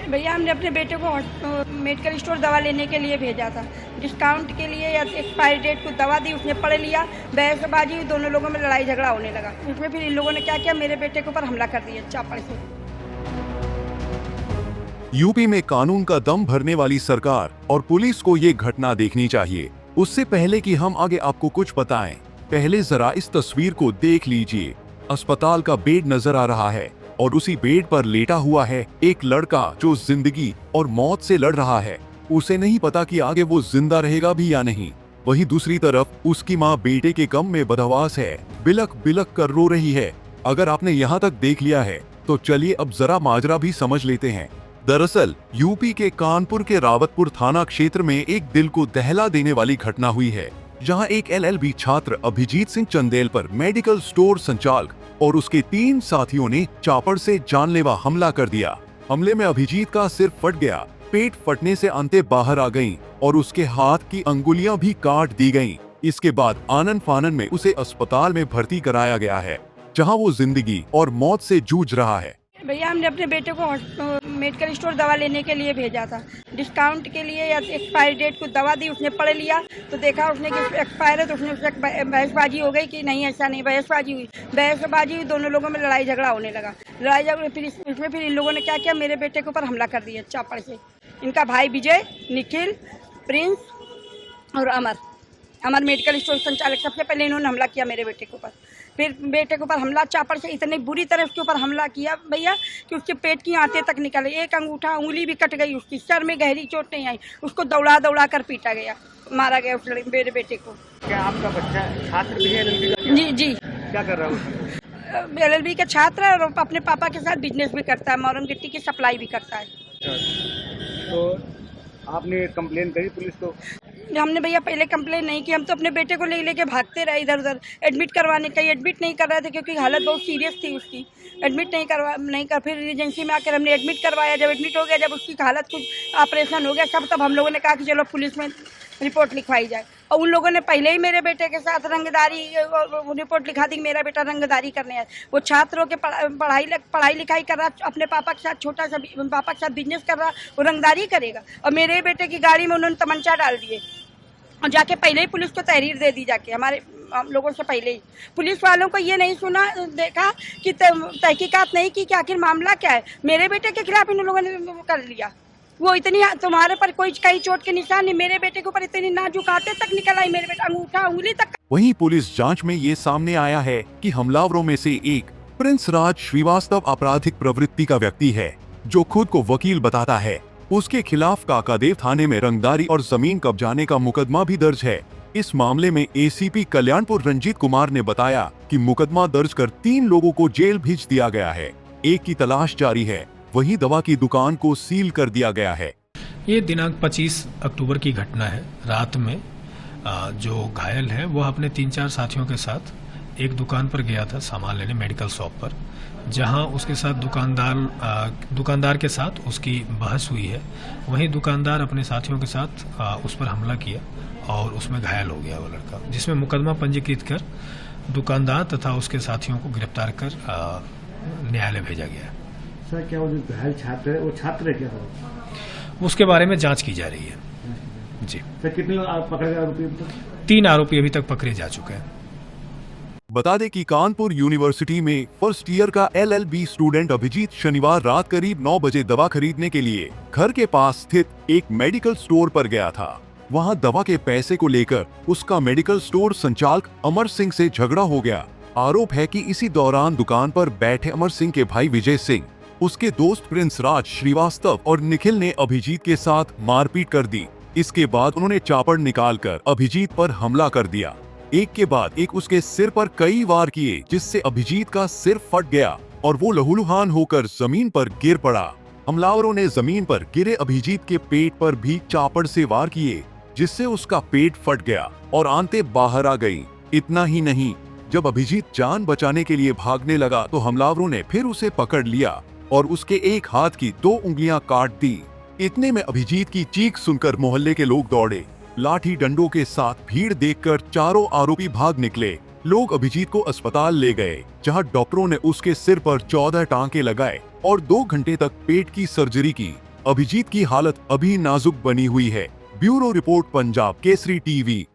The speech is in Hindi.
भैया हमने अपने बेटे को मेडिकल स्टोर दवा लेने के लिए भेजा था। डिस्काउंट के लिए या एक्सपायरी डेट को दवा दी, उसने पढ़ लिया, बहसबाजी हुई, दोनों लोगों में लड़ाई झगड़ा होने लगा। उसमें फिर इन लोगों ने क्या किया, मेरे बेटे के ऊपर हमला कर दिया चापड़ से। यूपी में कानून का दम भरने वाली सरकार और पुलिस को ये घटना देखनी चाहिए। उससे पहले कि हम आगे आपको कुछ बताएं, पहले जरा इस तस्वीर को देख लीजिए। अस्पताल का बेड नजर आ रहा है और उसी बेड पर लेटा हुआ है एक लड़का जो जिंदगी और मौत से लड़ रहा है। उसे नहीं पता कि आगे वो जिंदा रहेगा भी या नहीं। वहीं दूसरी तरफ उसकी माँ बेटे के गम में बदहवास है, बिलक बिलक कर रो रही है। अगर आपने यहाँ तक देख लिया है तो चलिए अब जरा माजरा भी समझ लेते हैं। दरअसल यूपी के कानपुर के रावतपुर थाना क्षेत्र में एक दिल को दहला देने वाली घटना हुई है, जहां एक LLB छात्र अभिजीत सिंह चंदेल पर मेडिकल स्टोर संचालक और उसके 3 साथियों ने चापड़ से जानलेवा हमला कर दिया। हमले में अभिजीत का सिर फट गया, पेट फटने से आंतें बाहर आ गईं और उसके हाथ की अंगुलियां भी काट दी गईं। इसके बाद आनन फानन में उसे अस्पताल में भर्ती कराया गया है, जहां वो जिंदगी और मौत से जूझ रहा है। भैया हमने अपने बेटे को मेडिकल स्टोर दवा लेने के लिए भेजा था। डिस्काउंट के लिए या एक्सपायरी डेट को दवा दी, उसने पढ़ लिया तो देखा उसने कि एक्सपायर है, तो उसने उससे बहसबाजी हो गई कि नहीं ऐसा नहीं, बहसबाजी हुई, दोनों लोगों में लड़ाई झगड़ा होने लगा। लड़ाई झगड़ा फिर इन लोगों ने क्या किया, मेरे बेटे के ऊपर हमला कर दिया चापड़ से। इनका भाई विजय, निखिल, प्रिंस और अमर मेडिकल स्टोर संचालक, सबसे पहले इन्होंने हमला किया मेरे बेटे के ऊपर। फिर बेटे के ऊपर हमला चापड़ से इतनी बुरी तरह उसके ऊपर हमला किया भैया कि उसके पेट की आंतें तक निकल, एक उंगली भी कट गई उसकी, सर में गहरी चोट नहीं आई, उसको दौड़ा दौड़ा कर पीटा गया, मारा गया उस मेरे बेटे को। क्या आपका बच्चा छात्र भी है LLB का? जी जी, क्या कर रहा है? LLB का छात्र है और अपने पापा के साथ बिजनेस भी करता है, मोरम गिट्टी की सप्लाई भी करता है। तो आपने कंप्लेन करी पुलिस को? हमने भैया पहले कंप्लेन नहीं की, हम तो अपने बेटे को लेके भागते रहे इधर उधर। एडमिट करवाने, कहीं एडमिट नहीं कर रहे थे क्योंकि हालत बहुत सीरियस थी उसकी। एडमिट नहीं कर फिर एजेंसी में आकर हमने एडमिट करवाया। जब एडमिट हो गया, जब उसकी हालत कुछ ऑपरेशन हो गया सब, तब हम लोगों ने कहा कि चलो पुलिस में रिपोर्ट लिखवाई जाए। और उन लोगों ने पहले ही मेरे बेटे के साथ रंगदारी रिपोर्ट लिखा दी, मेरा बेटा रंगदारी करने आया। वो छात्रों के पढ़ाई लिखाई कर रहा, अपने पापा के साथ छोटा सा पापा के साथ बिजनेस कर रहा, वो रंगदारी करेगा। और मेरे बेटे की गाड़ी में उन्होंने तमंचा डाल दिए और जाके पहले ही पुलिस को तहरीर दे दी, जाके हम लोगों से पहले ही। पुलिस वालों को ये नहीं सुना, देखा कि तहकीकात नहीं की कि आखिर मामला क्या है। मेरे बेटे के खिलाफ इन लोगों ने कर लिया। वो इतनी, तुम्हारे पर कोई कहीं चोट के निशान नहीं, मेरे बेटे के ऊपर इतनी नाजुक आंतें तक निकल आई, मेरे बेटा अंगूठा उंगली तक। वहीं पुलिस जांच में ये सामने आया है कि हमलावरों में से एक प्रिंस राज श्रीवास्तव आपराधिक प्रवृत्ति का व्यक्ति है, जो खुद को वकील बताता है। उसके खिलाफ काकादेव थाने में रंगदारी और जमीन कब्जाने का मुकदमा भी दर्ज है। इस मामले में ACP कल्याणपुर रंजीत कुमार ने बताया कि मुकदमा दर्ज कर 3 लोगों को जेल भेज दिया गया है, एक की तलाश जारी है। वहीं दवा की दुकान को सील कर दिया गया है। ये दिनांक 25 अक्टूबर की घटना है। रात में जो घायल है वो अपने 3-4 साथियों के साथ एक दुकान पर गया था सामान लेने, मेडिकल शॉप पर, जहां उसके साथ दुकानदार के साथ उसकी बहस हुई है। वहीं दुकानदार अपने साथियों के साथ उस पर हमला किया और उसमें घायल हो गया वो लड़का, जिसमें मुकदमा पंजीकृत कर दुकानदार तथा उसके साथियों को गिरफ्तार कर न्यायालय भेजा गया। सर, क्या वो जो घायल छात्र है वो छात्र है क्या? उसके बारे में जांच की जा रही है। जी सर, कितने लोग पकड़े गए आरोपी? 3 आरोपी अभी तक पकड़े जा चुके हैं। बता दें कि कानपुर यूनिवर्सिटी में फर्स्ट ईयर का LLB स्टूडेंट अभिजीत शनिवार रात करीब 9 बजे दवा खरीदने के लिए घर के पास स्थित एक मेडिकल स्टोर पर गया था। वहां दवा के पैसे को लेकर उसका मेडिकल स्टोर संचालक अमर सिंह से झगड़ा हो गया। आरोप है कि इसी दौरान दुकान पर बैठे अमर सिंह के भाई विजय सिंह, उसके दोस्त प्रिंस राज श्रीवास्तव और निखिल ने अभिजीत के साथ मारपीट कर दी। इसके बाद उन्होंने चापड़ निकालकर अभिजीत पर हमला कर दिया। एक के बाद एक उसके सिर पर कई वार किए, जिससे अभिजीत का सिर फट गया और वो लहूलुहान होकर जमीन पर गिर पड़ा। हमलावरों ने जमीन पर गिरे अभिजीत के पेट पर भी चापड़ से वार किए, जिससे उसका पेट फट गया और आंतें बाहर आ गईं। इतना ही नहीं, जब अभिजीत जान बचाने के लिए भागने लगा तो हमलावरों ने फिर उसे पकड़ लिया और उसके एक हाथ की 2 उंगलियां काट दी। इतने में अभिजीत की चीख सुनकर मोहल्ले के लोग दौड़े। लाठी डंडों के साथ भीड़ देखकर चारों आरोपी भाग निकले। लोग अभिजीत को अस्पताल ले गए, जहां डॉक्टरों ने उसके सिर पर 14 टांके लगाए और 2 घंटे तक पेट की सर्जरी की। अभिजीत की हालत अभी नाजुक बनी हुई है। Bureau report, Punjab Kesari TV.